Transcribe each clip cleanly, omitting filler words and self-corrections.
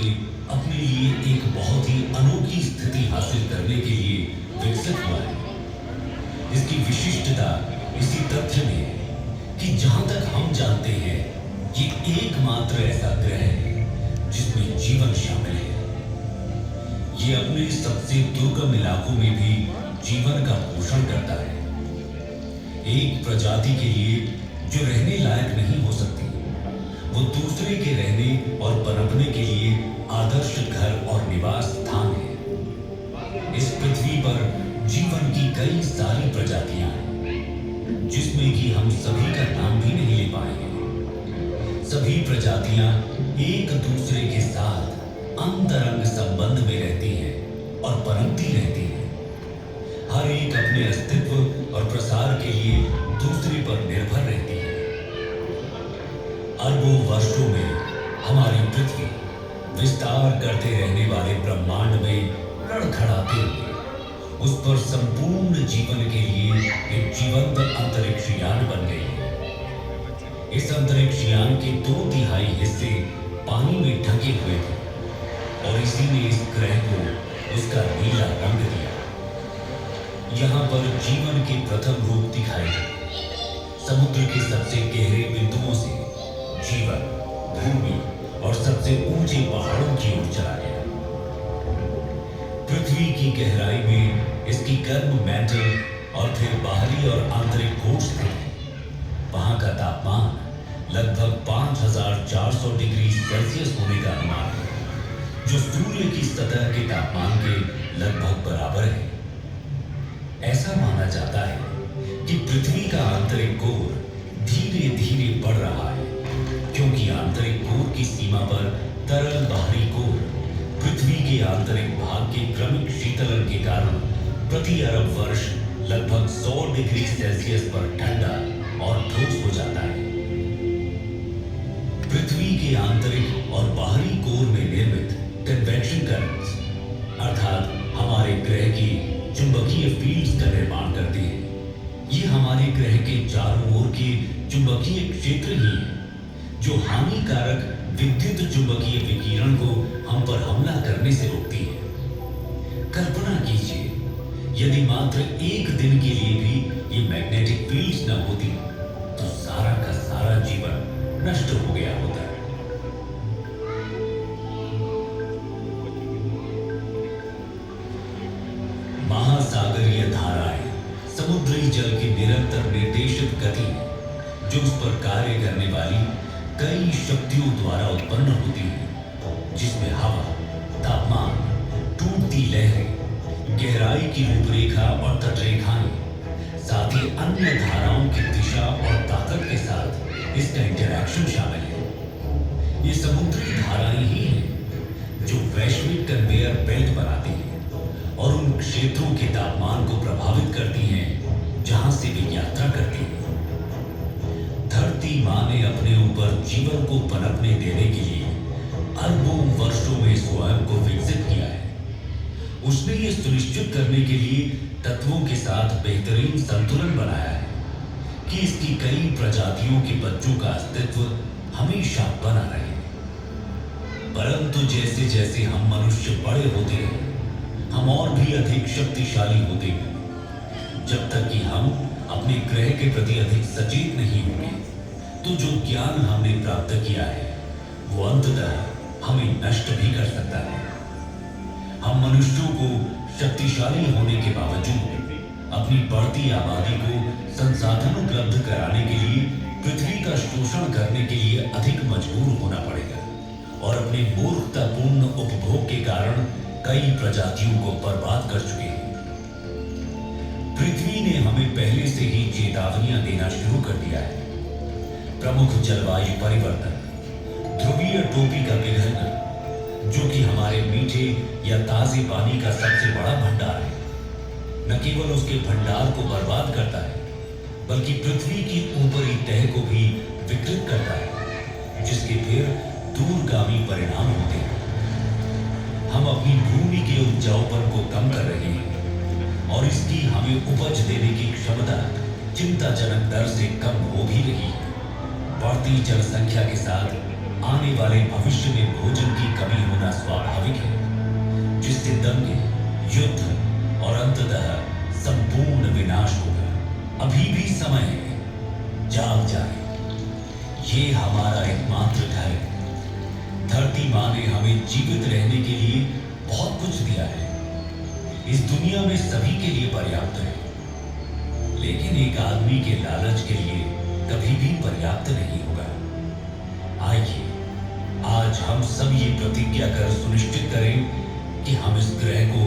से अपने लिए एक बहुत ही अनोखी स्थिति हासिल करने के लिए विकसित हुआ है। इसकी विशिष्टता इसी तथ्य में है कि जहां तक हम जानते हैं ये एकमात्र ऐसा ग्रह है जिसमें जीवन शामिल है। ये अपने सबसे दुर्गम इलाकों में भी जीवन का पोषण करता है। एक प्रजाति के लिए जो रहने लायक नहीं हो सकती, वो दूसरे के रहने और पनपने के लिए आदर्श घर और निवास स्थान है। इस पृथ्वी पर जीवन की कई सारी प्रजातियां हैं, जिसमें कि हम सभी का नाम भी नहीं ले पाएंगे। सभी प्रजातियां एक दूसरे के साथ अंतरंग संबंध में रहती हैं और पनपती रहती हैं। हर एक अपने अस्तित्व और प्रसार के लिए दूसरे पर निर्भर रहती है। अरबों वर्षों में हमारी पृथ्वी विस्तार करते रहने वाले ब्रह्मांड में लड़खड़ाते हुए उस पर संपूर्ण जीवन के लिए एक जीवंत अंतरिक्ष यान बन गई है। इस अंतरिक्ष यान के 2/3 हिस्से पानी में ढके हुए थे और इसी ने इस ग्रह को उसका नीला रंग दिया। यहाँ पर जीवन के प्रथम रूप दिखाए गए। समुद्र के सबसे गहरे बिंदुओं से जीवन भूमि और सबसे ऊंचे पहाड़ों की ओर चला गया। पृथ्वी की गहराई में इसकी गर्म मैंटल और फिर बाहरी और आंतरिक कोष थे। वहां का तापमान लगभग 5400 डिग्री सेल्सियस होने का अनुमान है, जो सूर्य की सतह के तापमान के लगभग बराबर है। ऐसा माना जाता है कि पृथ्वी का आंतरिक कोर धीरे धीरे बढ़ रहा है, क्योंकि आंतरिक कोर की सीमा पर तरल बाहरी कोर पृथ्वी के आंतरिक भाग के क्रमिक शीतलन के कारण प्रति अरब वर्ष लगभग 100 डिग्री सेल्सियस पर ठंडा और ठोस हो जाता है। पृथ्वी के आंतरिक और बाहरी कोर में निर्मित कन्वेक्शन करंट्स अर्थात हमारे ग्रह की चुंबकीय फील्ड्स का निर्माण करते हैं। ये हमारे ग्रह के चारों ओर के चुंबकीय क्षेत्र ही है जो हानिकारक विद्युत चुंबकीय विकिरण को हम पर हमला करने से रोकती है। कल्पना कीजिए, यदि मात्र एक दिन के लिए भी ये मैग्नेटिक फील्ड्स न होती तो सारा का सारा जीवन नष्ट हो गया होता। महासागरीय धाराएं समुद्री जल की निरंतर निर्देशित गति है, जो उस पर कार्य करने वाली कई शक्तियों द्वारा उत्पन्न होती है, जिसमें हवा, तापमान, टूटती लहरें, गहराई की रूपरेखा और तटरेखाएं, साथ ही अन्य धाराओं की दिशा और ताकत के साथ इसका इंटरैक्शन शामिल है। ये समुद्री धाराएं ही हैं जो वैश्विक कन्वेयर बेल्ट बनाती हैं और उन क्षेत्रों के तापमान को प्रभावित करती हैं जहां से वे यात्रा करती हैं। धरती मां ने अपने ऊपर जीवन को पनपने देने के लिए अरबों वर्षों में स्वयं को विकसित किया है। उसने ये सुनिश्चित करने के लिए तत्वों के साथ बेहतरीन संतुलन बनाया है कि इसकी कई प्रजातियों के बच्चों का अस्तित्व हमेशा बना रहे। परंतु जैसे जैसे हम मनुष्य बड़े होते हैं, हम और भी अधिक शक्तिशाली होते हैं। जब तक कि हम अपने ग्रह के प्रति अधिक सचेत नहीं होंगे, तो जो ज्ञान हमने प्राप्त किया है वो अंततः हमें नष्ट भी कर सकता है। हम मनुष्यों को शक्तिशाली होने के बावजूद अपनी बढ़ती आबादी को संसाधन उपलब्ध कराने के लिए पृथ्वी का शोषण करने के लिए अधिक मजबूर होना पड़ेगा और अपने मूर्खतापूर्ण उपभोग के कारण कई प्रजातियों को बर्बाद कर चुके हैं। पृथ्वी ने हमें पहले से ही चेतावनियां देना शुरू कर दिया है। प्रमुख जलवायु परिवर्तन, ध्रुवीय टोपी का पिघलना, जो कि हमारे मीठे या ताजे पानी का सबसे बड़ा भंडार है, न केवल उसके भंडार को बर्बाद करता है बल्कि पृथ्वी की ऊपरी तह को भी विकृत करता है, जिसके फिर दूरगामी परिणाम होते हैं। हम अपनी भूमि के उपजाऊपन को कम कर रहे हैं और इसकी हमें उपज देने की क्षमता चिंताजनक दर से कम हो भी रही है। बढ़ती जनसंख्या के साथ आने वाले भविष्य में भोजन की कमी होना युद्ध और अंततः संपूर्ण विनाश होगा। अभी भी समय है, जाग जाए। ये हमारा एकमात्र घर है। धरती माँ ने हमें जीवित रहने के लिए बहुत कुछ दिया है। इस दुनिया में सभी के लिए पर्याप्त है, लेकिन एक आदमी के लालच के लिए कभी भी पर्याप्त नहीं होगा। आइए आज हम सब ये प्रतिज्ञा कर सुनिश्चित करें कि हम इस ग्रह को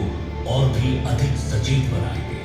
और भी अधिक सचेत बनाएंगे।